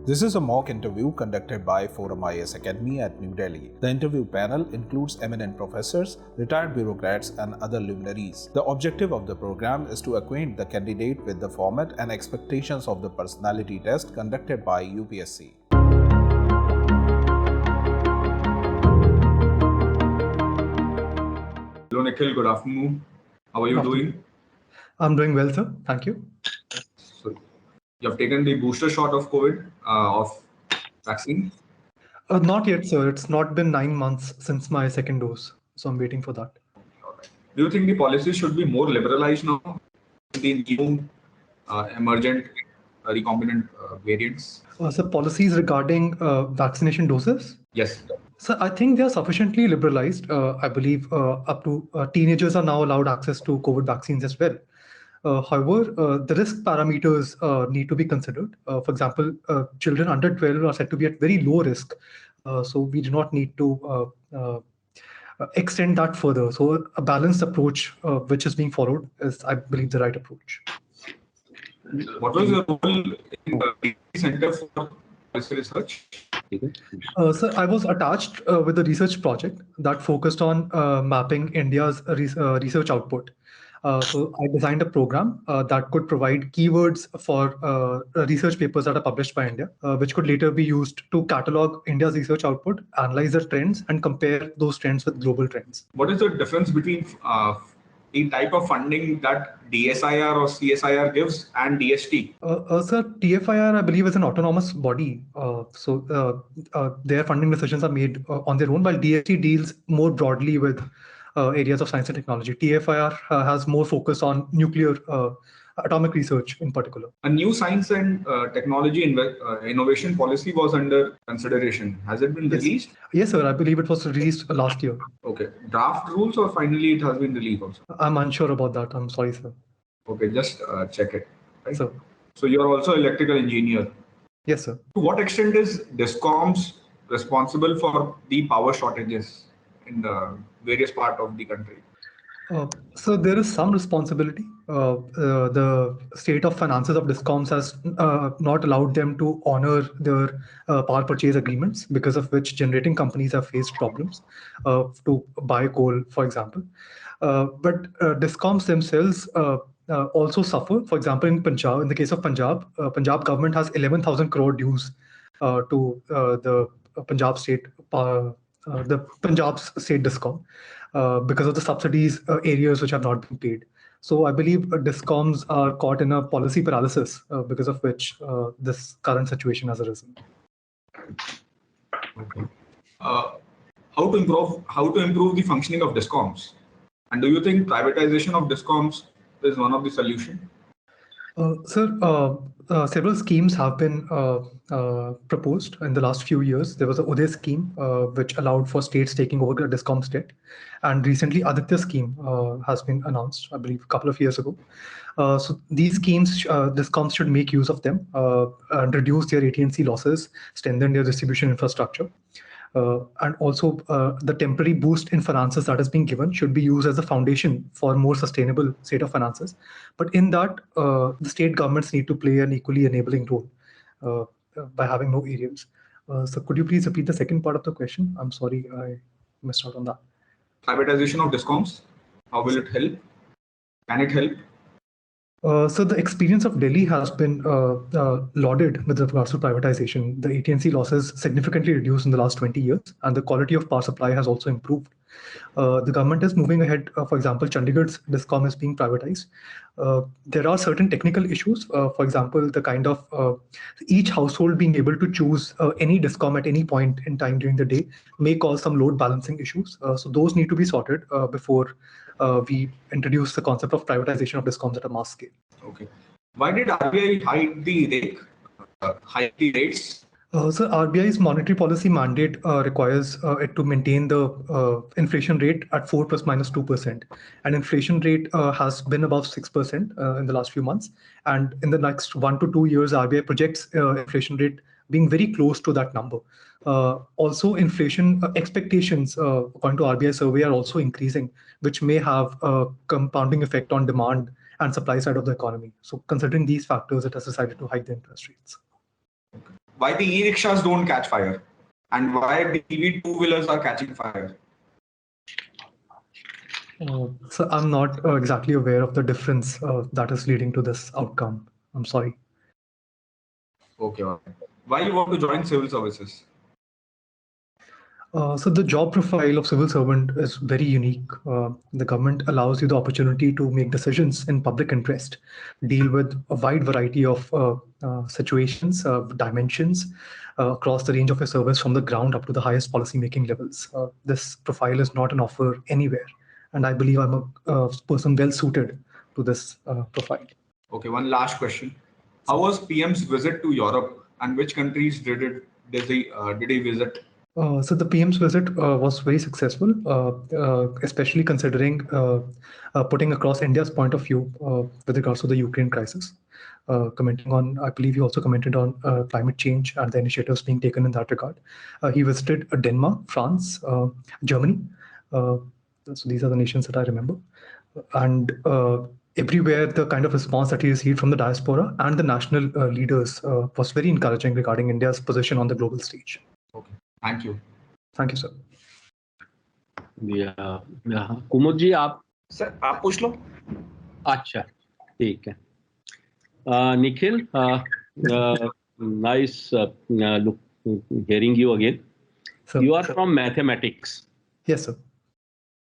This is a mock interview conducted by Forum IAS Academy at New Delhi. The interview panel includes eminent professors, retired bureaucrats, and other luminaries. The objective of the program is to acquaint the candidate with the format and expectations of the personality test conducted by UPSC. Hello Nikhil, good afternoon. How are you doing? I'm doing well, sir. Thank you. So, you have taken the booster shot of COVID, of vaccine? Not yet, sir. It's not been 9 months since my second dose, so I'm waiting for that. All right. Do you think the policy should be more liberalized now? The new emergent recombinant variants? So policies regarding vaccination doses? Yes. So I think they are sufficiently liberalized. I believe up to teenagers are now allowed access to COVID vaccines as well. However, the risk parameters need to be considered. For example, children under 12 are said to be at very low risk. So we do not need to extend that further. So a balanced approach which is being followed is, I believe, the right approach. What was your role in the Center for Policy Research? Sir, I was attached with a research project that focused on mapping India's research output. So I designed a program that could provide keywords for research papers that are published by India, which could later be used to catalog India's research output, analyze the trends, and compare those trends with global trends. What is the difference between the type of funding that DSIR or CSIR gives and DST? Sir, TFIR, I believe, is an autonomous body. So their funding decisions are made on their own, while DST deals more broadly with areas of science and technology. TFIR has more focus on nuclear atomic research in particular. A new science and technology innovation policy was under consideration. Has it been released? Yes, sir. I believe it was released last year. Okay. Draft rules, or finally it has been released also? I'm unsure about that. I'm sorry, sir. Okay, just check it. Right? Sir. So you're also electrical engineer. Yes, sir. To what extent is DISCOMs responsible for the power shortages in the various parts of the country? So there is some responsibility. The state of finances of DISCOMs has not allowed them to honor their power purchase agreements, because of which generating companies have faced problems to buy coal, for example. But DISCOMs themselves also suffer. For example, in Punjab, in the case of Punjab, Punjab government has 11,000 crore dues to the Punjab state DISCOM. Because of the subsidies areas which have not been paid. So I believe DISCOMs are caught in a policy paralysis because of which this current situation has arisen. Okay. How to improve the functioning of DISCOMs? And do you think privatization of DISCOMs is one of the solutions? Sir, several schemes have been proposed in the last few years. There was a Uday scheme which allowed for states taking over the DISCOM's debt. And recently, Aditya scheme has been announced, I believe, a couple of years ago. So these schemes, DISCOMs should make use of them and reduce their AT&C losses, strengthen their distribution infrastructure. And also the temporary boost in finances that is being given should be used as a foundation for more sustainable state of finances. But in that, the state governments need to play an equally enabling role by having no areas. So could you please repeat the second part of the question? I'm sorry, I missed out on that. Privatization of DISCOMs, how will it help? Can it help? So the experience of Delhi has been lauded with regards to privatization. The AT&C losses significantly reduced in the last 20 years, and the quality of power supply has also improved. The government is moving ahead. For example, Chandigarh's DISCOM is being privatized. There are certain technical issues. For example, the kind of each household being able to choose any DISCOM at any point in time during the day may cause some load balancing issues. So those need to be sorted before we introduce the concept of privatization of DISCOMs at a mass scale. Okay. Why did RBI hike the rates? So RBI's monetary policy mandate requires it to maintain the inflation rate at 4 plus minus 2%. And inflation rate has been above 6% in the last few months. And in the next 1 to 2 years, RBI projects inflation rate being very close to that number. Also, inflation expectations, according to RBI survey, are also increasing, which may have a compounding effect on demand and supply side of the economy. So considering these factors, it has decided to hike the interest rates. why the e-rickshaws don't catch fire and why the EV two-wheelers are catching fire? So I'm not exactly aware of the difference that is leading to this outcome. I'm sorry. Okay. Why you want to join civil services? So the job profile of civil servant is very unique. The government allows you the opportunity to make decisions in public interest, deal with a wide variety of situations, dimensions across the range of your service from the ground up to the highest policy-making levels. This profile is not an offer anywhere, and I believe I'm a person well suited to this profile. Okay, one last question. How was PM's visit to Europe and which countries did he visit? So the PM's visit was very successful, especially considering putting across India's point of view with regards to the Ukraine crisis. Commenting on, I believe he also commented on climate change and the initiatives being taken in that regard. He visited Denmark, France, Germany. So these are the nations that I remember. And everywhere, the kind of response that he received from the diaspora and the national leaders was very encouraging regarding India's position on the global stage. Okay, thank you. Thank you, sir. कुमुद जी आप sir आप पूछ लो. अच्छा ठीक है. Nikhil, nice hearing you again. So, You are from mathematics. Yes, sir.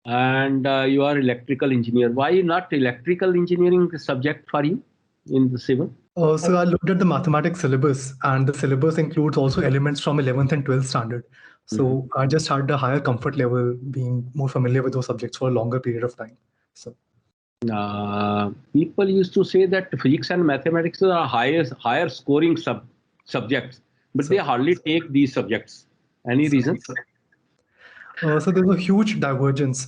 And you are electrical engineer. Why not electrical engineering subject for you in the civil? So I looked at the mathematics syllabus, and the syllabus includes also elements from 11th and 12th standard. So I just had a higher comfort level being more familiar with those subjects for a longer period of time. So people used to say that physics and mathematics are higher scoring subjects, but they hardly take these subjects. Any reason? So there's a huge divergence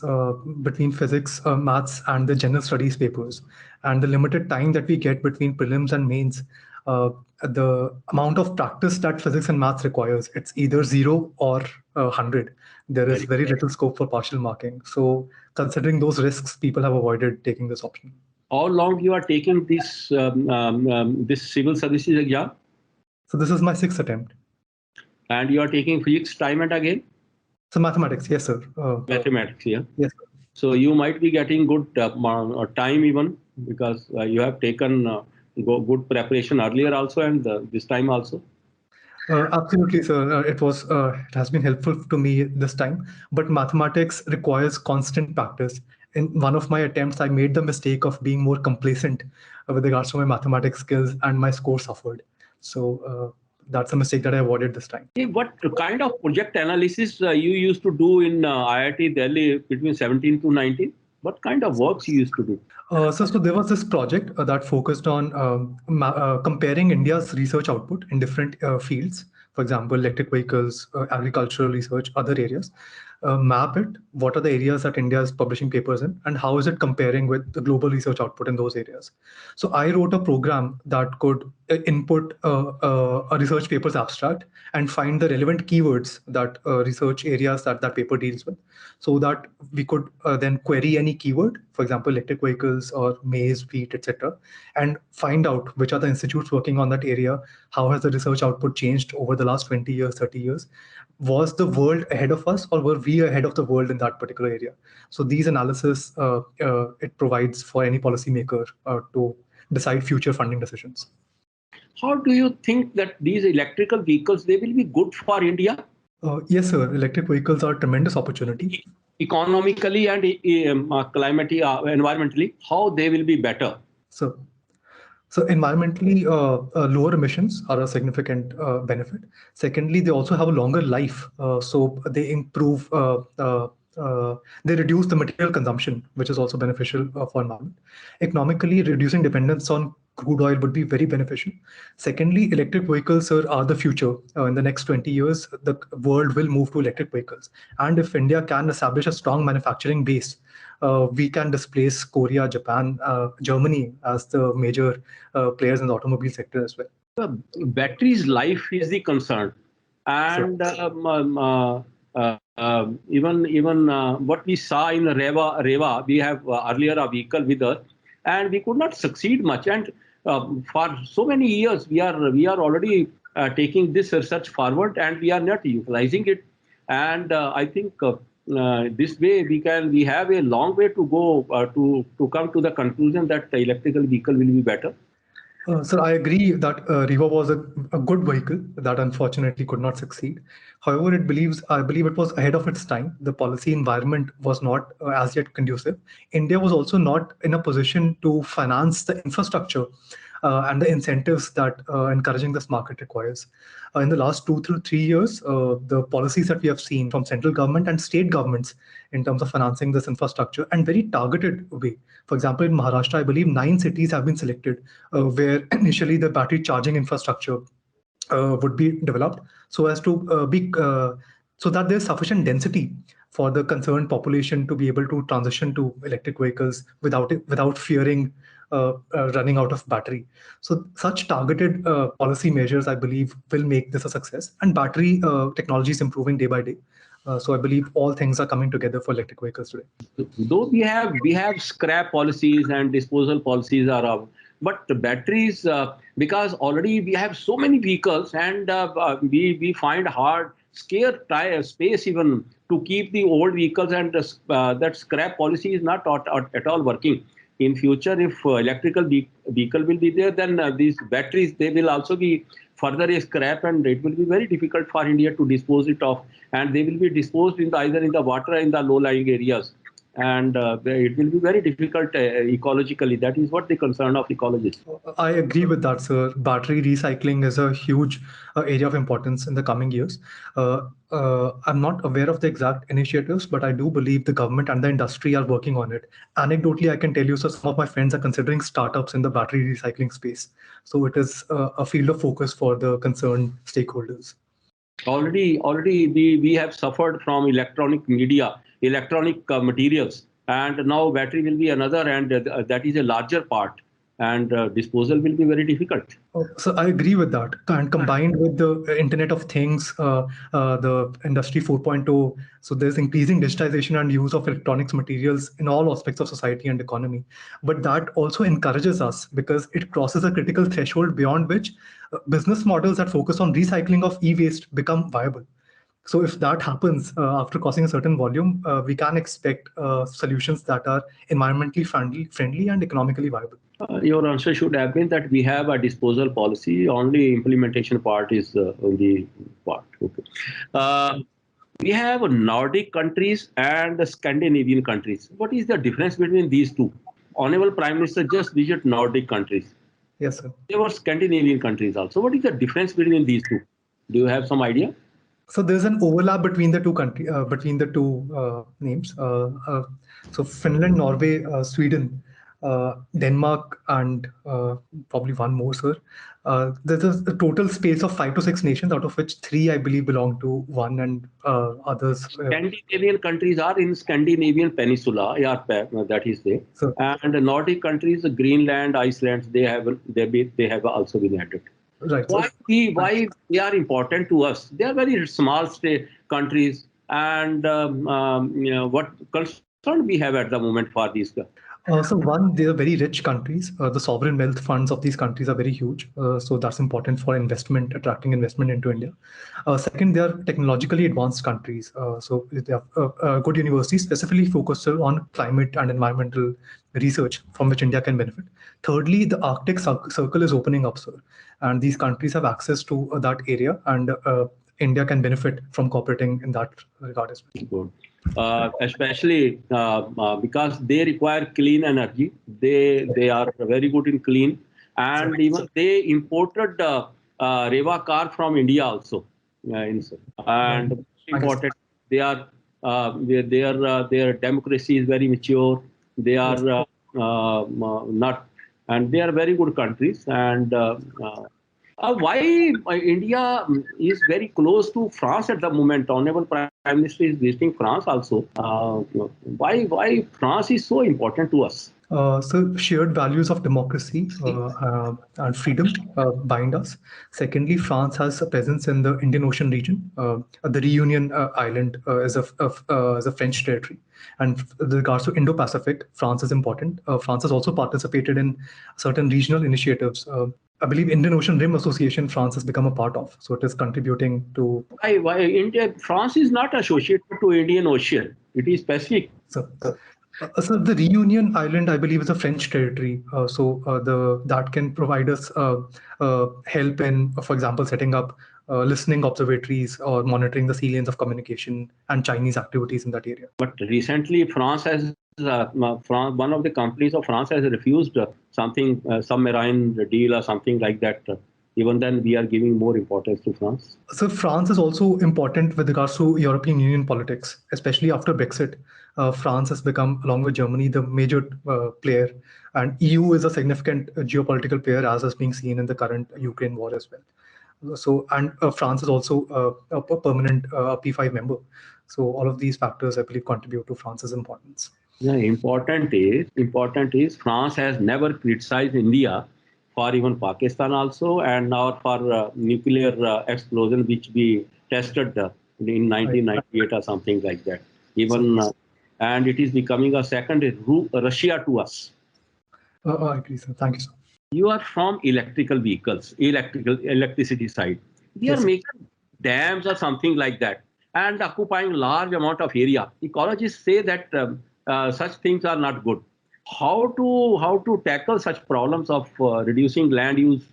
between physics, maths, and the general studies papers. And the limited time that we get between prelims and mains, the amount of practice that physics and maths requires, it's either 0 or 100. There is very little scope for partial marking. So considering those risks, people have avoided taking this option. How long you are taking this this civil services exam? So this is my 6th attempt. And you are taking physics time and again? So mathematics, yes, sir. Mathematics, yeah. Yes, sir. So you might be getting good time even because you have taken good preparation earlier also and this time also. Absolutely, sir. It has been helpful to me this time. But mathematics requires constant practice. In one of my attempts, I made the mistake of being more complacent with regards to my mathematics skills, and my score suffered. So that's a mistake that I avoided this time. What kind of project analysis you used to do in IIT Delhi between 17 to 19? What kind of works you used to do? So there was this project that focused on comparing India's research output in different fields. For example, electric vehicles, agricultural research, other areas. Map it. What are the areas that India is publishing papers in, and how is it comparing with the global research output in those areas? So I wrote a program that could input a research paper's abstract and find the relevant keywords that research areas that paper deals with, so that we could then query any keyword, for example, electric vehicles or maize, wheat, etc., and find out which are the institutes working on that area. How has the research output changed over the last 20 years, 30 years? Was the world ahead of us, or were we ahead of the world in that particular area? So these analysis, it provides for any policymaker to decide future funding decisions. How do you think that these electrical vehicles, they will be good for India? Yes, sir. Electric vehicles are a tremendous opportunity. Economically and environmentally, how they will be better? So environmentally, lower emissions are a significant benefit. Secondly, they also have a longer life. So they improve, they reduce the material consumption, which is also beneficial for environment. Economically, reducing dependence on crude oil would be very beneficial. Secondly, electric vehicles, sir, are the future. In the next 20 years, the world will move to electric vehicles. And if India can establish a strong manufacturing base, we can displace Korea, Japan, Germany as the major players in the automobile sector as well. The battery's life is the concern, and even what we saw in Reva, we have earlier a vehicle with us, and we could not succeed much. And for so many years, we are already taking this research forward, and we are not utilizing it. And I think this way we have a long way to go to come to the conclusion that the electrical vehicle will be better. Sir, I agree that Riva was a good vehicle that unfortunately could not succeed. However, I believe it was ahead of its time. The policy environment was not as yet conducive. India was also not in a position to finance the infrastructure and the incentives that encouraging this market requires. In the last 2 to 3 years, the policies that we have seen from central government and state governments in terms of financing this infrastructure and very targeted way. For example, in Maharashtra, I believe 9 cities have been selected where initially the battery charging infrastructure would be developed so as to so that there's sufficient density for the concerned population to be able to transition to electric vehicles without fearing running out of battery. So such targeted policy measures, I believe, will make this a success. And battery technology is improving day by day. So I believe all things are coming together for electric vehicles today. Though we have scrap policies and disposal policies are up, but the batteries, because already we have so many vehicles, and we find scarce space even to keep the old vehicles, and that scrap policy is not at all working. In future, if electrical vehicle will be there, then these batteries, they will also be further scrap, and it will be very difficult for India to dispose it of, and they will be disposed either in the water or in the low-lying areas. And it will be very difficult ecologically. That is what the concern of ecologists. I agree with that, sir. Battery recycling is a huge area of importance in the coming years. I'm not aware of the exact initiatives, but I do believe the government and the industry are working on it. Anecdotally, I can tell you, so some of my friends are considering startups in the battery recycling space. So it is a field of focus for the concerned stakeholders. Already we have suffered from electronic media, electronic materials, and now battery will be another, and that is a larger part, and disposal will be very difficult. So I agree with that. And combined with the Internet of Things, the Industry 4.0, so there's increasing digitization and use of electronics materials in all aspects of society and economy. But that also encourages us because it crosses a critical threshold beyond which business models that focus on recycling of e-waste become viable. So if that happens after crossing a certain volume, we can expect solutions that are environmentally friendly and economically viable. Your answer should have been that we have a disposal policy. Only implementation part is the part. Okay. We have Nordic countries and the Scandinavian countries. What is the difference between these two? Honorable Prime Minister just visited Nordic countries. Yes, sir. There were Scandinavian countries also. What is the difference between these two? Do you have some idea? So there's an overlap between the two names. So Finland, Norway, Sweden, Denmark, and probably one more, sir. There's a total space of 5 to 6 nations, out of which 3, I believe, belong to one, and others. Scandinavian countries are in Scandinavian Peninsula, that is there. So, and the Nordic countries, Greenland, Iceland, they have also been added. Right. Why they are important to us? They are very small countries, and what concern we have at the moment for these? So one, they are very rich countries. The sovereign wealth funds of these countries are very huge. So that's important for attracting investment into India. Second, they are technologically advanced countries. So they have good universities specifically focused on climate and environmental research from which India can benefit. Thirdly, the Arctic Circle is opening up, sir. And these countries have access to that area, and India can benefit from cooperating in that regard as well. Good. Especially because they require clean energy. They are very good in clean, and even they imported Reva car from India also. And important, their democracy is very mature. They are not, and they are very good countries. And why India is very close to France at the moment? Honorable Prime Minister is visiting France also. Why France is so important to us? So shared values of democracy and freedom bind us. Secondly, France has a presence in the Indian Ocean region. The Reunion Island is a French territory. And with regards to Indo-Pacific, France is important. France has also participated in certain regional initiatives I believe Indian Ocean Rim Association France has become a part of, so it is contributing to. Why India? France is not associated to Indian Ocean. It is Pacific. So, so the Reunion Island, I believe, is a French territory. That can provide us help in, for example, setting up listening observatories or monitoring the sea lanes of communication and Chinese activities in that area. But recently, France has one of the companies of France has refused something submarine deal or something like that. Even then, we are giving more importance to France. So France is also important with regards to European Union politics, especially after Brexit. France has become, along with Germany, the major player, and EU is a significant geopolitical player, as is being seen in the current Ukraine war as well. So, and France is also a permanent P5 member. So all of these factors, I believe, contribute to France's importance. Yeah, important is France has never criticized India for even Pakistan also, and now for nuclear explosion which we tested in 1998 or something like that. Even and it is becoming a second Russia to us. I agree, sir. Thank you, sir. You are from electrical vehicles, electricity side. We are making dams or something like that and occupying large amount of area. Ecologists say that such things are not good. How to tackle such problems of reducing land use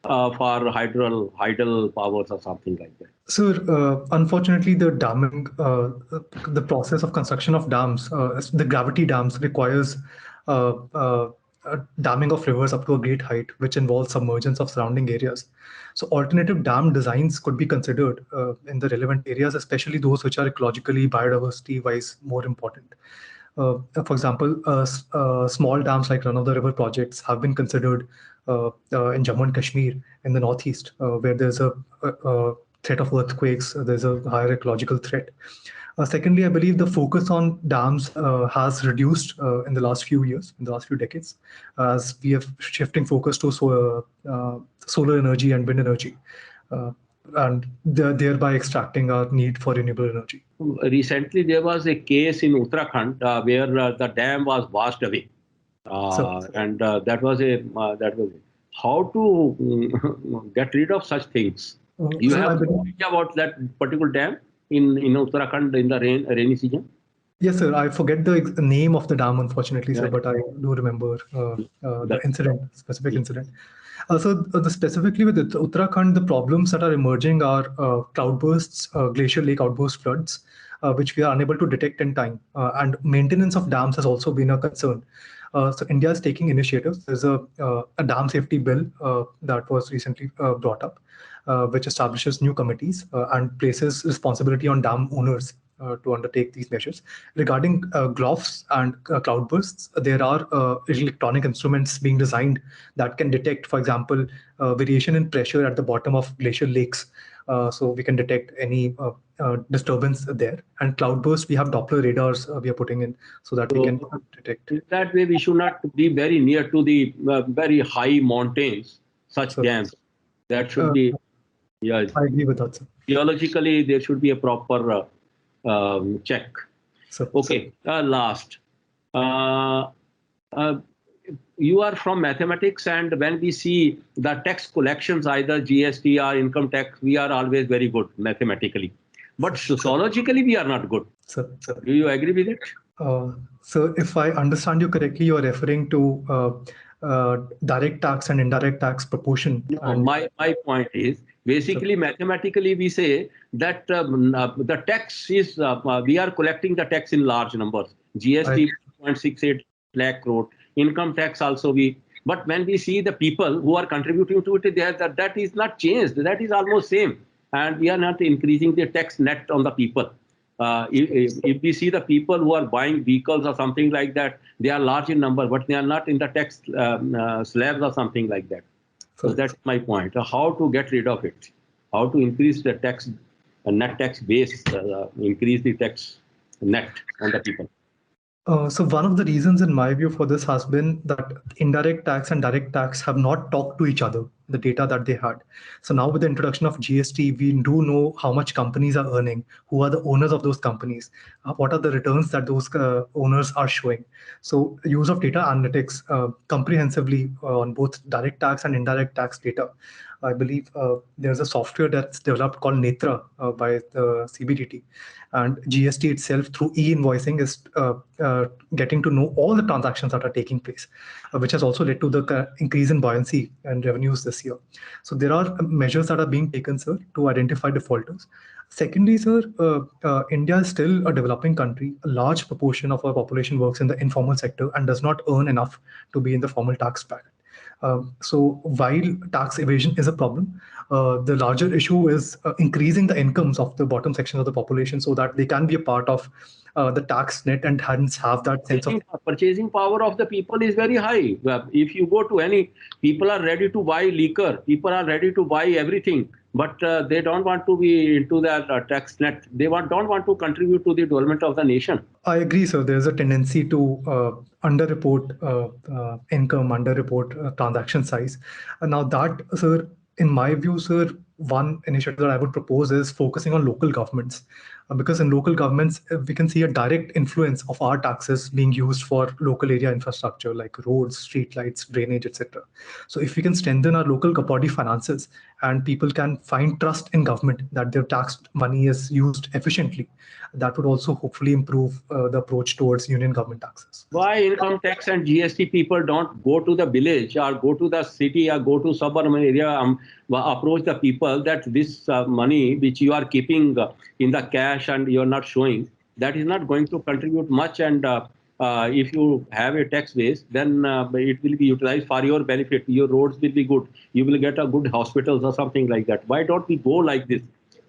for hydel powers or something like that? Sir, unfortunately, the damming, the process of construction of dams, the gravity dams requires damming of rivers up to a great height, which involves submergence of surrounding areas. So alternative dam designs could be considered in the relevant areas, especially those which are ecologically, biodiversity-wise more important. For example, small dams like run-of-the-river projects have been considered in Jammu and Kashmir in the northeast, where there's a threat of earthquakes, there's a higher ecological threat. Secondly, I believe the focus on dams has reduced in the last few years, in the last few decades, as we have shifting focus to solar energy and wind energy, and thereby extracting our need for renewable energy. Recently, there was a case in Uttarakhand where the dam was washed away, and that was how to get rid of such things. You have no idea about that particular dam in Uttarakhand in the rainy season? Yes, sir. I forget the name of the dam, unfortunately, sir, but I do remember the specific incident. Specifically with Uttarakhand, the problems that are emerging are cloudbursts, glacial lake outburst floods, which we are unable to detect in time. And maintenance of dams has also been a concern. So India is taking initiatives. There's a dam safety bill that was recently brought up, which establishes new committees and places responsibility on dam owners to undertake these measures. Regarding GLOFs and cloudbursts, there are electronic instruments being designed that can detect, for example, variation in pressure at the bottom of glacial lakes. So we can detect any disturbance there. And cloudbursts, we have Doppler radars we are putting in so that we can detect. That way, we should not be very near to the very high mountains, such dams. That should be, I agree with that, sir. Geologically, there should be a proper check. Okay, last. You are from mathematics, and when we see the tax collections, either GST or income tax, we are always very good mathematically. But sociologically, we are not good. Sir. Do you agree with it? So if I understand you correctly, you are referring to direct tax and indirect tax proportion. No, my point is, basically, mathematically, we say that the tax is, we are collecting the tax in large numbers. GST, 0.68 lakh crore. Income tax also but when we see the people who are contributing to it, that is not changed. That is almost same. And we are not increasing the tax net on the people. If we see the people who are buying vehicles or something like that, they are large in number, but they are not in the tax slabs or something like that. So that's my point. How to get rid of it? How to increase the tax, net tax base, increase the tax net on the people? So one of the reasons in my view for this has been that indirect tax and direct tax have not talked to each other, the data that they had. So now with the introduction of GST, we do know how much companies are earning, who are the owners of those companies, what are the returns that those owners are showing. So use of data analytics comprehensively on both direct tax and indirect tax data. I believe there's a software that's developed called Netra by the CBDT, and GST itself through e-invoicing is getting to know all the transactions that are taking place, which has also led to the increase in buoyancy and revenues this year. So there are measures that are being taken, sir, to identify defaulters. Secondly, sir, India is still a developing country. A large proportion of our population works in the informal sector and does not earn enough to be in the formal tax bracket. So while tax evasion is a problem, the larger issue is increasing the incomes of the bottom section of the population so that they can be a part of the tax net and hence have that sense of purchasing power of the people is very high. If you go to any, people are ready to buy liquor, people are ready to buy everything, but they don't want to be into that tax net. They don't want to contribute to the development of the nation. I agree, sir. There's a tendency to underreport income, underreport transaction size. And now that, sir, in my view, sir, one initiative that I would propose is focusing on local governments. Because in local governments, we can see a direct influence of our taxes being used for local area infrastructure like roads, streetlights, drainage, etc. So if we can strengthen our local body finances and people can find trust in government that their taxed money is used efficiently, that would also hopefully improve the approach towards union government taxes. Why income tax and GST people don't go to the village or go to the city or go to suburban area, approach the people that this money which you are keeping in the cash and you are not showing, that is not going to contribute much, and if you have a tax base, then it will be utilized for your benefit. Your roads will be good. You will get a good hospitals or something like that. Why don't we go like this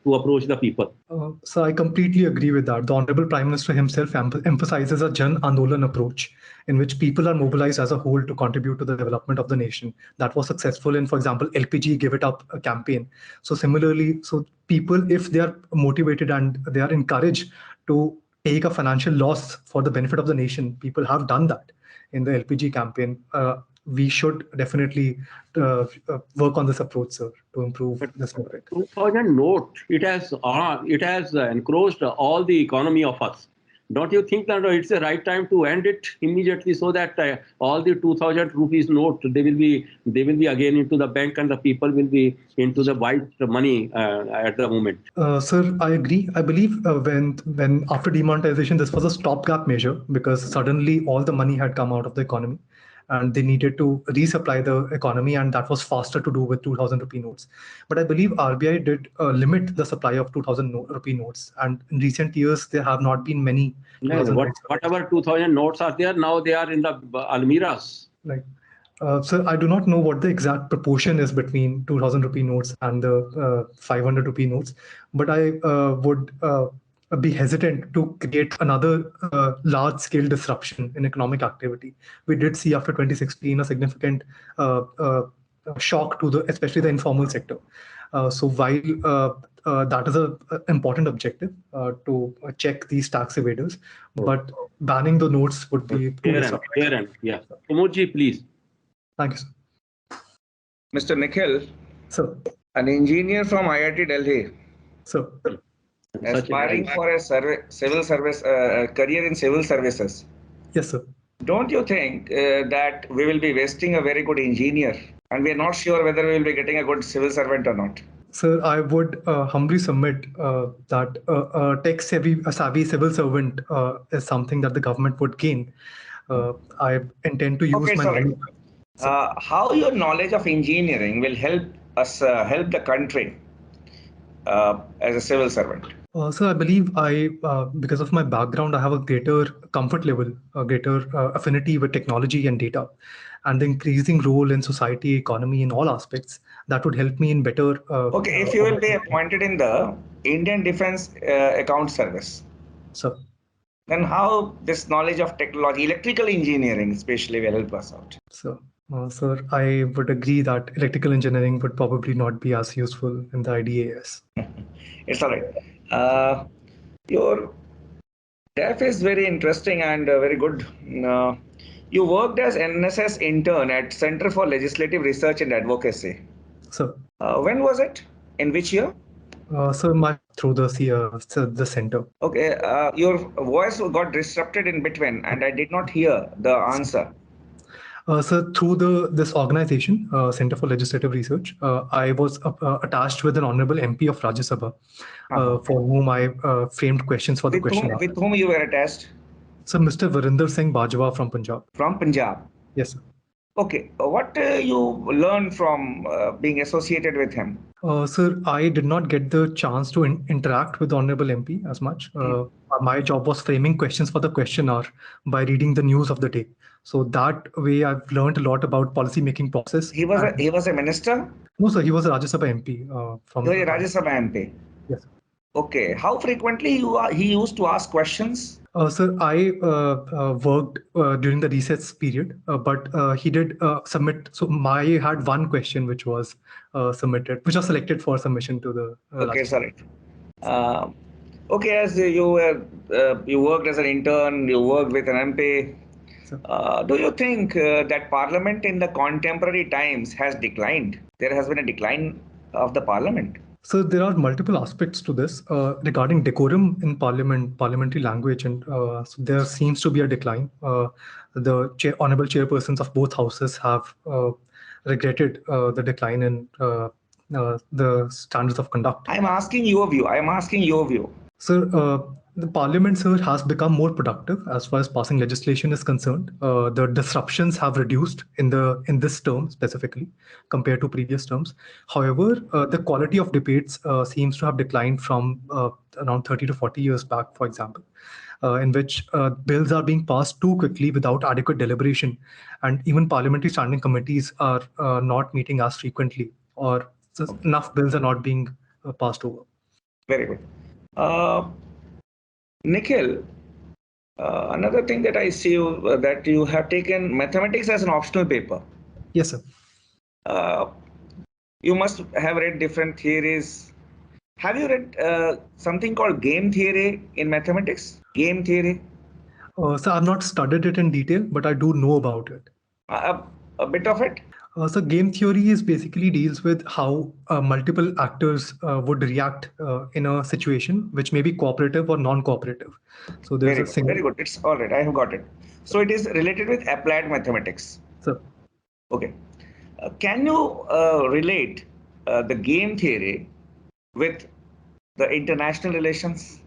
to approach the people? So I completely agree with that. The Honorable Prime Minister himself emphasizes a Jan Andolan approach in which people are mobilized as a whole to contribute to the development of the nation. That was successful in, for example, LPG Give It Up campaign. So similarly, so people, if they are motivated and they are encouraged to take a financial loss for the benefit of the nation, people have done that in the LPG campaign. We should definitely work on this approach, sir, to improve this metric. 2000 note, it has encroached all the economy of us. Don't you think that it's the right time to end it immediately so that all the 2000 rupees note, they will be again into the bank and the people will be into the white money at the moment? Sir, I agree. I believe when after demonetization, this was a stopgap measure because suddenly all the money had come out of the economy and they needed to resupply the economy, and that was faster to do with 2000 rupee notes. But I believe RBI did limit the supply of 2000 rupee notes, and in recent years there have not been many. Whatever 2000 notes are there now, they are in the almiras. Like, so I do not know what the exact proportion is between 2000 rupee notes and the 500 rupee notes, but I would be hesitant to create another large-scale disruption in economic activity. We did see after 2016 a significant shock to especially the informal sector. So while that is an important objective to check these tax evaders, but banning the notes would be too disruptive. Yeah. Kumudji, please. Thank you, sir. Mr. Nikhil, Sir. an engineer from IIT Delhi, Sir. aspiring for a civil service career in civil services. Yes, sir. Don't you think that we will be wasting a very good engineer, and we are not sure whether we will be getting a good civil servant or not? Sir, I would humbly submit that a tech-savvy civil servant is something that the government would gain. I intend to use my knowledge. How your knowledge of engineering will help us help the country as a civil servant? So I believe because of my background, I have a greater comfort level, a greater affinity with technology and data, and the increasing role in society, economy, in all aspects that would help me in better. Okay, if you will be appointed in the Indian Defence Account Service, sir, then how this knowledge of technology, electrical engineering especially, will help us out? Sir, I would agree that electrical engineering would probably not be as useful in the IDAS. It's all right. Your That is very interesting and very good. You worked as NSS intern at Center for Legislative Research and Advocacy. So, When was it? In which year? so through the center. Okay, your voice got disrupted in between, and I did not hear the answer. So through this organization, Center for Legislative Research, I was attached with an honorable MP of Rajya Sabha, for whom I framed questions for the question. With whom you were attached? So Mr. Varinder Singh Bajwa from Punjab. From Punjab. Yes, sir. Okay, what you learned from being associated with him? Sir, I did not get the chance to interact with the Honorable MP as much. My job was framing questions for the question hour by reading the news of the day. So that way, I've learned a lot about policy making process. He was a minister? No, sir. He was a Rajya Sabha MP. From He was a Rajya Sabha MP. Yes. Okay. How frequently he used to ask questions? Sir, I worked during the recess period, but he did submit. So I had one question which was submitted, which was selected for submission to the. Okay, sorry. Okay, as you worked as an intern, you worked with an MP. Do you think that Parliament in the contemporary times has declined? There has been a decline of the Parliament. So there are multiple aspects to this regarding decorum in parliamentary language, and so there seems to be a decline. The honorable chairpersons of both houses have regretted the decline in the standards of conduct. I'm asking your view. Sir, the parliament, sir, has become more productive as far as passing legislation is concerned. The disruptions have reduced in this term specifically compared to previous terms. However, the quality of debates seems to have declined from around 30 to 40 years back, for example, in which bills are being passed too quickly without adequate deliberation, and even parliamentary standing committees are not meeting as frequently, or enough bills are not being passed over. Very good. Nikhil, another thing that I see that you have taken mathematics as an optional paper. Yes, sir. You must have read different theories. Have you read something called game theory in mathematics? Game theory? So I've not studied it in detail, but I do know about it. A bit of it? So game theory is basically deals with how multiple actors would react in a situation which may be cooperative or non-cooperative. So there's very good. It's all right. I have got it. So it is related with applied mathematics. Sir. Okay. Can you relate the game theory with the international relations?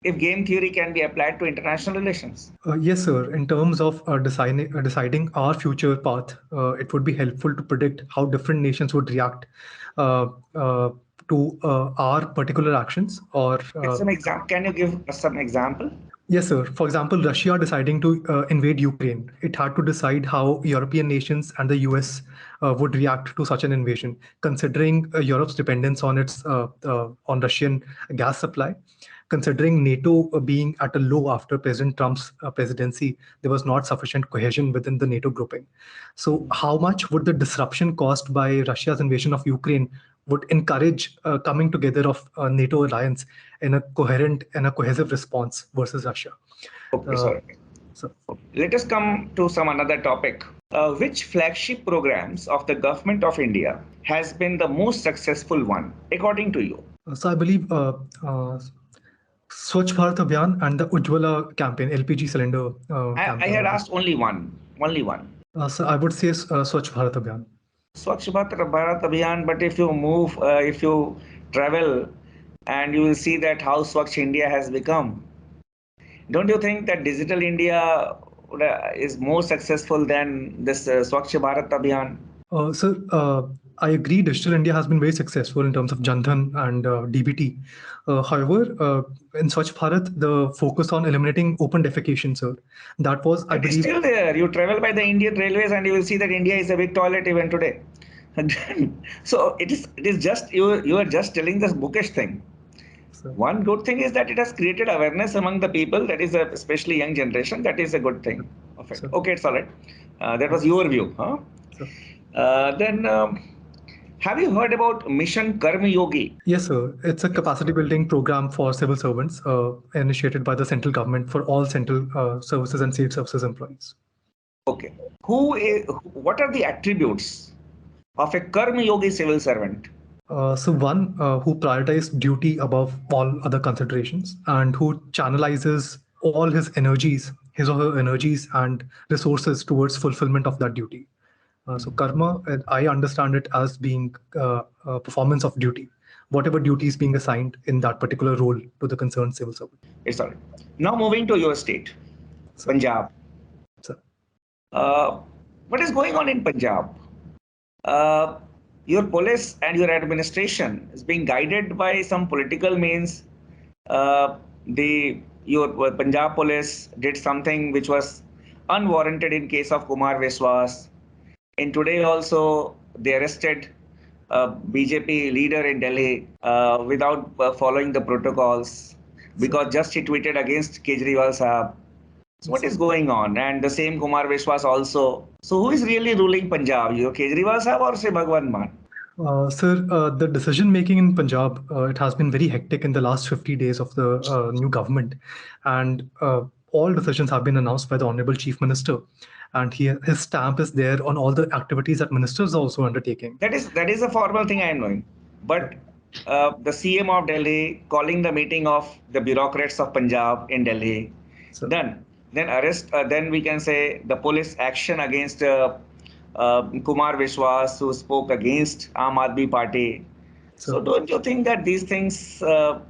If game theory can be applied to international relations? Yes, sir. In terms of deciding our future path, it would be helpful to predict how different nations would react to our particular actions. Or can you give us some example? Yes, sir. For example, Russia deciding to invade Ukraine. It had to decide how European nations and the US would react to such an invasion, considering Europe's dependence on on Russian gas supply. Considering NATO being at a low after President Trump's presidency, there was not sufficient cohesion within the NATO grouping. So how much would the disruption caused by Russia's invasion of Ukraine would encourage coming together of NATO alliance in a coherent and a cohesive response versus Russia? Okay, sorry. So let us come to some another topic. Which flagship programs of the government of India has been the most successful one, according to you? So I believe Swachh Bharat Abhiyan and the Ujjwala campaign, LPG cylinder campaign. I had asked only one. So I would say Swachh Bharat Abhiyan. Swachh Bharat Abhiyan, but if you move, if you travel, and you will see that how Swachh India has become. Don't you think that Digital India is more successful than this Swachh Bharat Abhiyan? Sir, I agree. Digital India has been very successful in terms of Jan Dhan and DBT. However, in Swachh Bharat, the focus on eliminating open defecation, sir, that was, I believe, still there. You travel by the Indian Railways and you will see that India is a big toilet even today. So it is just you are just telling this bookish thing. Sir. One good thing is that it has created awareness among the people. That is especially young generation. That is a good thing of it. Okay, it's all right. That was your view, huh? Then. Have you heard about Mission Karma Yogi? Yes, sir. It's a capacity building program for civil servants initiated by the central government for all central services and state services employees. Okay. What are the attributes of a Karma Yogi civil servant? So one who prioritizes duty above all other considerations and who channelizes all his or her energies and resources towards fulfillment of that duty. So karma, I understand it as being a performance of duty, whatever duty is being assigned in that particular role to the concerned civil servant. It's all right. Now moving to your state, Punjab. Sir. What is going on in Punjab? Your police and your administration is being guided by some political means. Your Punjab police did something which was unwarranted in case of Kumar Viswas. And today also they arrested a BJP leader in Delhi without following the protocols because just he tweeted against Kejriwal Sahab. So what is going on? And the same Kumar Viswas also. So who is really ruling Punjab? You Kejriwal Sahab or say Bhagwan Maan? Sir, the decision making in Punjab, it has been very hectic in the last 50 days of the new government. And all decisions have been announced by the Honorable Chief Minister. And his stamp is there on all the activities that ministers are also undertaking. That is a formal thing I am knowing. But the CM of Delhi calling the meeting of the bureaucrats of Punjab in Delhi, then arrest, then we can say the police action against Kumar Viswas, who spoke against Aam Aadmi Party. So don't you think that these things should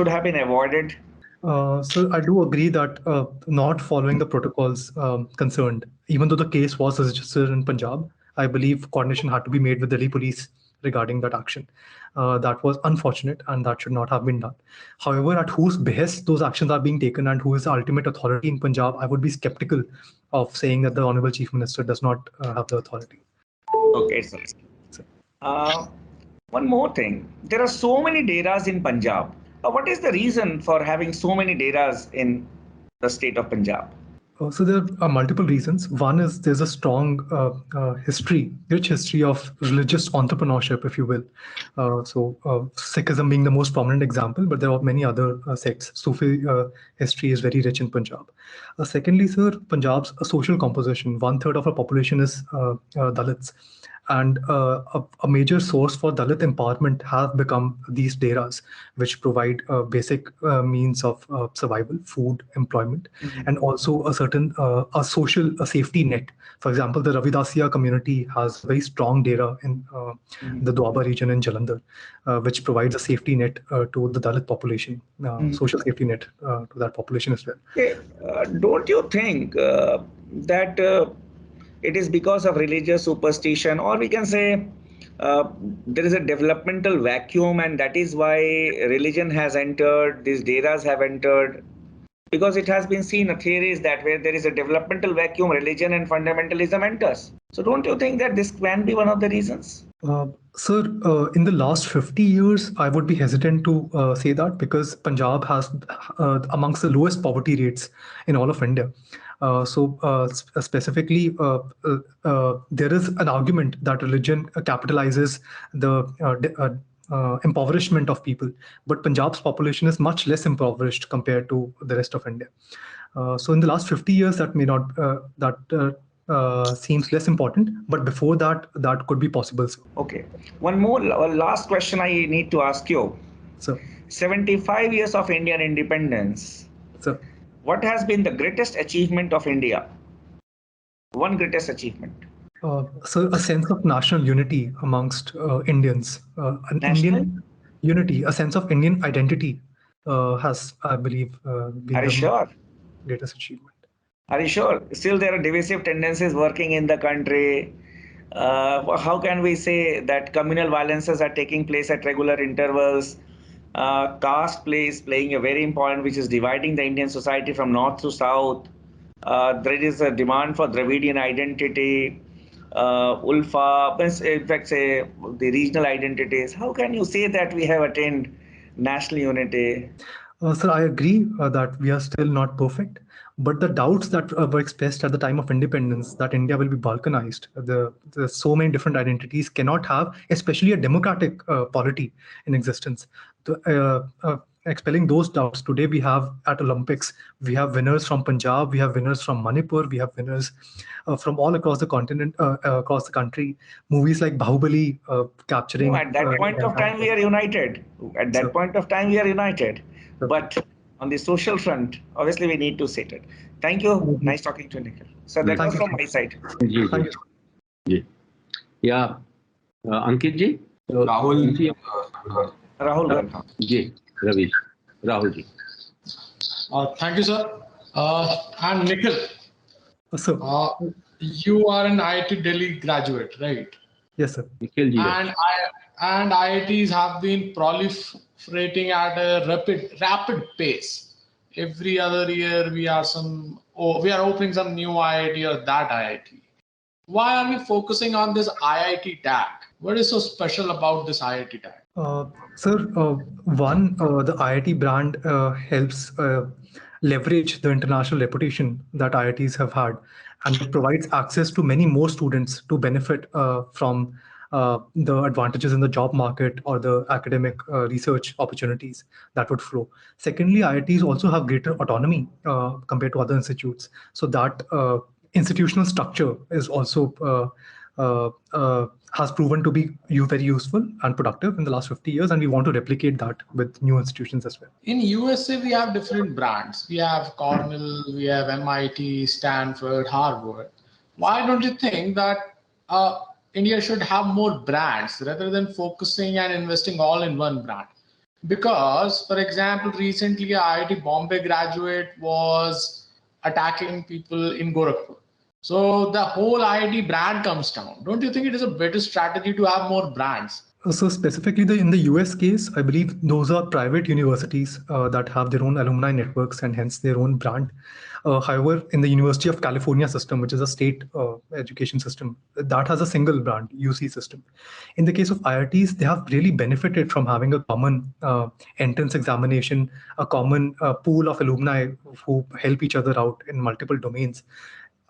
have been avoided? So I do agree that not following the protocols concerned, even though the case was registered in Punjab, I believe coordination had to be made with Delhi police regarding that action. That was unfortunate and that should not have been done. However, at whose behest those actions are being taken and who is the ultimate authority in Punjab, I would be skeptical of saying that the Honorable Chief Minister does not have the authority. Okay, sir. One more thing. There are so many deras in Punjab. What is the reason for having so many deras in the state of Punjab? So there are multiple reasons. One is there's a strong rich history of religious entrepreneurship, if you will. Sikhism being the most prominent example, but there are many other sects. Sufi history is very rich in Punjab. Secondly, sir, Punjab's social composition, 1/3 of our population is Dalits. And a major source for Dalit empowerment have become these deras, which provide basic means of survival, food, employment, and also a certain social safety net. For example, the Ravidasiya community has a very strong dera in the Doaba region in Jalandhar, which provides a safety net to the Dalit population, social safety net to that population as well. Don't you think that it is because of religious superstition, or we can say there is a developmental vacuum, and that is why religion has entered, these deras have entered, because it has been seen theories that where there is a developmental vacuum, religion and fundamentalism enters. So don't you think that this can be one of the reasons? Sir, in the last 50 years, I would be hesitant to say that, because Punjab has amongst the lowest poverty rates in all of India. Specifically, there is an argument that religion capitalizes the impoverishment of people, but Punjab's population is much less impoverished compared to the rest of India. So in the last 50 years, that may not seems less important, but before that, that could be possible. Okay. One more last question I need to ask you. So, 75 years of Indian independence. So, what has been the greatest achievement of India? One greatest achievement. So a sense of national unity amongst Indians. Indian unity, a sense of Indian identity has, I believe, been the greatest achievement. Are you sure? Still there are divisive tendencies working in the country. How can we say that communal violences are taking place at regular intervals? Caste playing a very important, which is dividing the Indian society from north to south. There is a demand for Dravidian identity, Ulfa, in fact, say the regional identities. How can you say that we have attained national unity? Sir, I agree that we are still not perfect, but the doubts that were expressed at the time of independence that India will be balkanized, the so many different identities cannot have, especially a democratic polity in existence. Expelling those doubts, today we have at Olympics, we have winners from Punjab, we have winners from Manipur, we have winners from all across the continent, across the country. Movies like Bahubali capturing. No, at that point of time, we are united. At that point of time, we are united. But on the social front, obviously, we need to set it. Thank you. Nice talking to you, Nikhil. So that was from my side. Thank you. Yeah. Ankit ji? Rahul. Rahul. Ji. Ravi. Rahul ji. Thank you, sir. And Nikhil, Sir. You are an IIT Delhi graduate, right? Yes, sir. Nikhil ji. And IITs have been proliferating at a rapid pace. Every other year, we are opening some new IIT or that IIT. Why are we focusing on this IIT tag? What is so special about this IIT tag? Sir, one, the IIT brand helps leverage the international reputation that IITs have had, and it provides access to many more students to benefit from the advantages in the job market or the academic research opportunities that would flow. Secondly, IITs also have greater autonomy compared to other institutes. So that institutional structure is also has proven to be very useful and productive in the last 50 years, and we want to replicate that with new institutions as well. In USA, we have different brands. We have Cornell, we have MIT, Stanford, Harvard. Why don't you think that India should have more brands rather than focusing and investing all in one brand? Because, for example, recently IIT Bombay graduate was attacking people in Gorakhpur. So the whole IIT brand comes down. Don't you think it is a better strategy to have more brands? So specifically in the US case, I believe those are private universities that have their own alumni networks and hence their own brand. However, in the University of California system, which is a state education system, that has a single brand, UC system. In the case of IITs, they have really benefited from having a common entrance examination, a common pool of alumni who help each other out in multiple domains.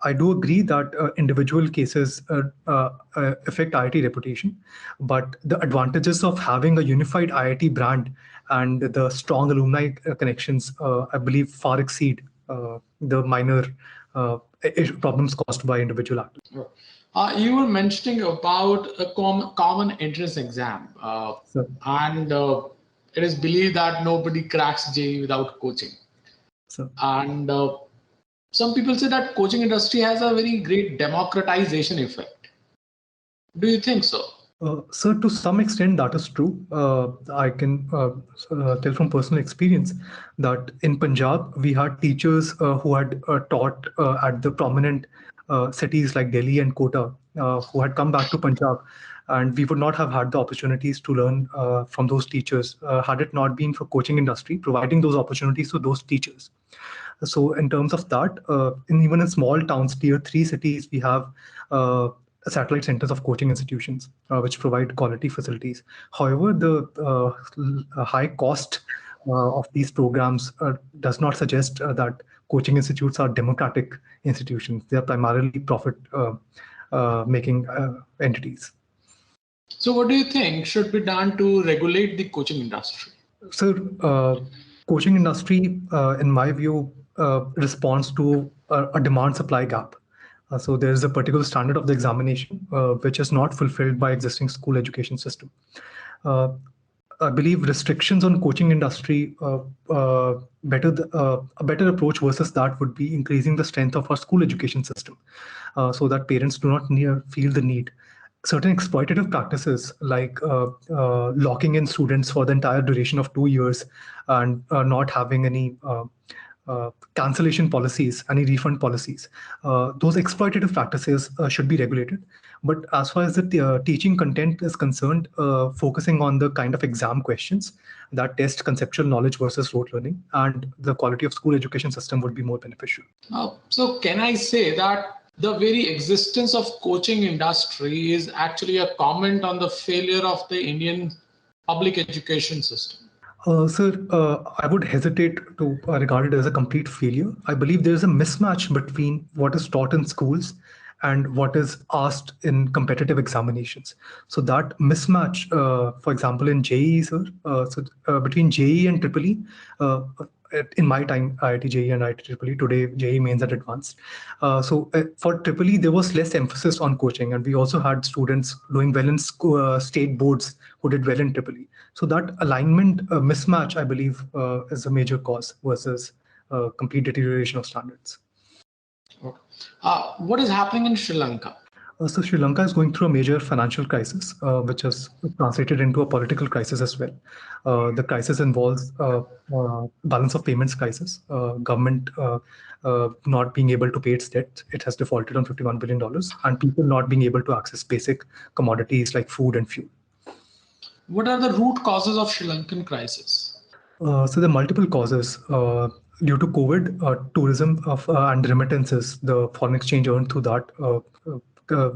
I do agree that individual cases affect IIT reputation, but the advantages of having a unified IIT brand and the strong alumni connections, I believe, far exceed the minor problems caused by individual actors. You were mentioning about a common entrance exam, and it is believed that nobody cracks JEE without coaching. And some people say that coaching industry has a very great democratization effect. Do you think so? So to some extent that is true. I can tell from personal experience that in Punjab, we had teachers who had taught at the prominent cities like Delhi and Kota, who had come back to Punjab, and we would not have had the opportunities to learn from those teachers had it not been for coaching industry providing those opportunities to those teachers. So in terms of that, even in small towns, tier 3 cities, we have satellite centers of coaching institutions which provide quality facilities. However, the high cost of these programs does not suggest that coaching institutes are democratic institutions. They are primarily profit making entities. So what do you think should be done to regulate the coaching industry? So coaching industry, in my view, responds to a demand-supply gap. So there is a particular standard of the examination which is not fulfilled by existing school education system. I believe restrictions on coaching industry, a better approach versus that would be increasing the strength of our school education system so that parents do not feel the need. Certain exploitative practices like locking in students for the entire duration of 2 years and not having any cancellation policies, any refund policies. Those exploitative practices should be regulated. But as far as the teaching content is concerned, focusing on the kind of exam questions that test conceptual knowledge versus rote learning and the quality of school education system would be more beneficial. So can I say that the very existence of coaching industry is actually a comment on the failure of the Indian public education system? Sir, I would hesitate to regard it as a complete failure. I believe there is a mismatch between what is taught in schools and what is asked in competitive examinations. So that mismatch, for example, in JEE, sir, between JEE and EEE, in my time, IIT JEE and IIT EEE, today JEE mains at advanced. For EEE, there was less emphasis on coaching, and we also had students doing well in state boards who did well in EEE. So that alignment mismatch, I believe, is a major cause versus complete deterioration of standards. What is happening in Sri Lanka? So Sri Lanka is going through a major financial crisis, which has translated into a political crisis as well. The crisis involves balance of payments crisis, government not being able to pay its debt. It has defaulted on $51 billion, and people not being able to access basic commodities like food and fuel. What are the root causes of Sri Lankan crisis? So there are multiple causes. Due to COVID, tourism and remittances, the foreign exchange earned through that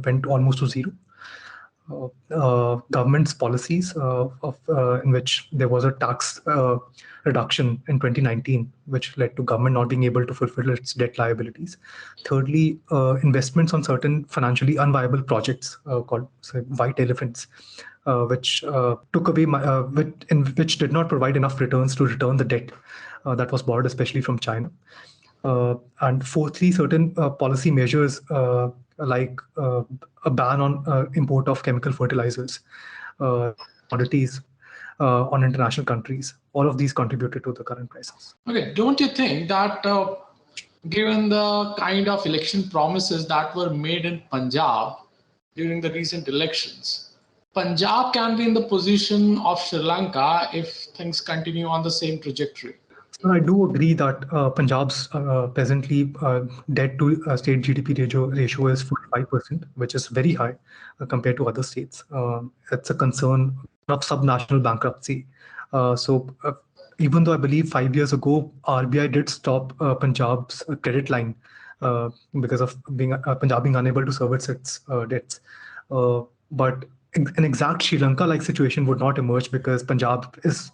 went almost to zero. Government's policies in which there was a tax reduction in 2019, which led to government not being able to fulfill its debt liabilities. Thirdly, investments on certain financially unviable projects called white elephants, which took away which did not provide enough returns to return the debt that was borrowed, especially from China. And fourthly, certain policy measures like a ban on import of chemical fertilizers, commodities on international countries. All of these contributed to the current crisis. Okay, don't you think that given the kind of election promises that were made in Punjab during the recent elections, Punjab can be in the position of Sri Lanka if things continue on the same trajectory? So I do agree that Punjab's presently debt to state GDP ratio is 45%, which is very high compared to other states. It's a concern of subnational bankruptcy. Even though I believe 5 years ago, RBI did stop Punjab's credit line because of Punjab being unable to service its debts. But an exact Sri Lanka-like situation would not emerge because Punjab is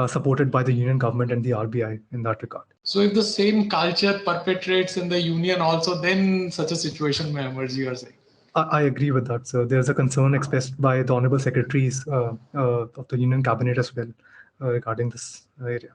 supported by the union government and the RBI in that regard. So if the same culture perpetrates in the union also, then such a situation may emerge, you are saying? I agree with that. So there's a concern expressed by the honorable secretaries of the union cabinet as well regarding this area.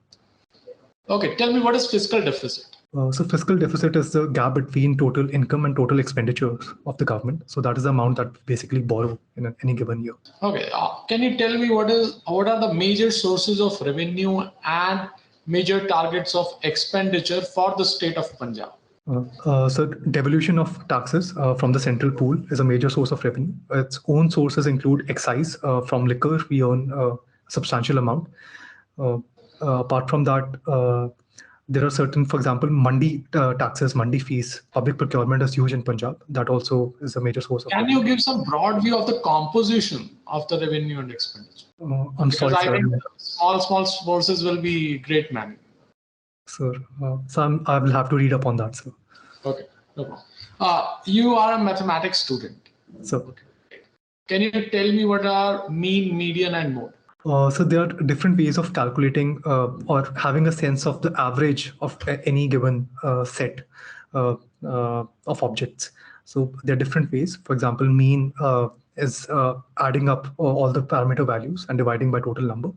Okay, tell me, what is fiscal deficit? So fiscal deficit is the gap between total income and total expenditures of the government. So that is the amount that we basically borrow in any given year. Okay, can you tell me what are the major sources of revenue and major targets of expenditure for the state of Punjab? So devolution of taxes from the central pool is a major source of revenue. Its own sources include excise from liquor. We earn a substantial amount. Apart from that, there are certain, for example, mandi taxes, mandi fees. Public procurement is huge in Punjab. That also is a major source of revenue. Can you give some broad view of the composition of the revenue and expenditure? I'm sorry, I sir. think small sources will be great managed. Sir, I will have to read up on that, sir. Okay, no problem. You are a mathematics student. So, okay. Can you tell me what are mean, median, and mode? So there are different ways of calculating or having a sense of the average of any given set of objects. So there are different ways. For example, mean is adding up all the parameter values and dividing by total number.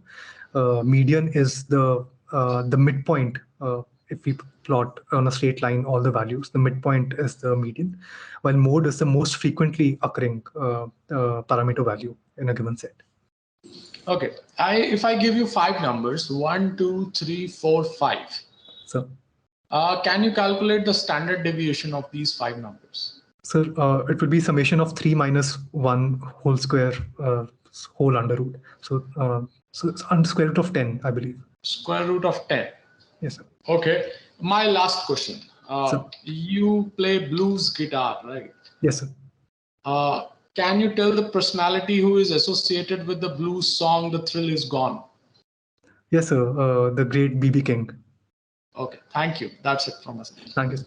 Median is the midpoint. If we plot on a straight line all the values, the midpoint is the median, while mode is the most frequently occurring parameter value in a given set. Okay, if I give you 5 numbers, 1, 2, 3, 4, 5. So, can you calculate the standard deviation of these 5 numbers? Sir, it will be summation of 3 minus 1 whole square whole under root. So it's under square root of 10, I believe. Square root of 10. Yes, sir. Okay. My last question. You play blues guitar, right? Yes, sir. Can you tell the personality who is associated with the blues song "The Thrill Is Gone"? Yes, sir. The great B.B. King. Okay. Thank you. That's it from us. Thank you, sir.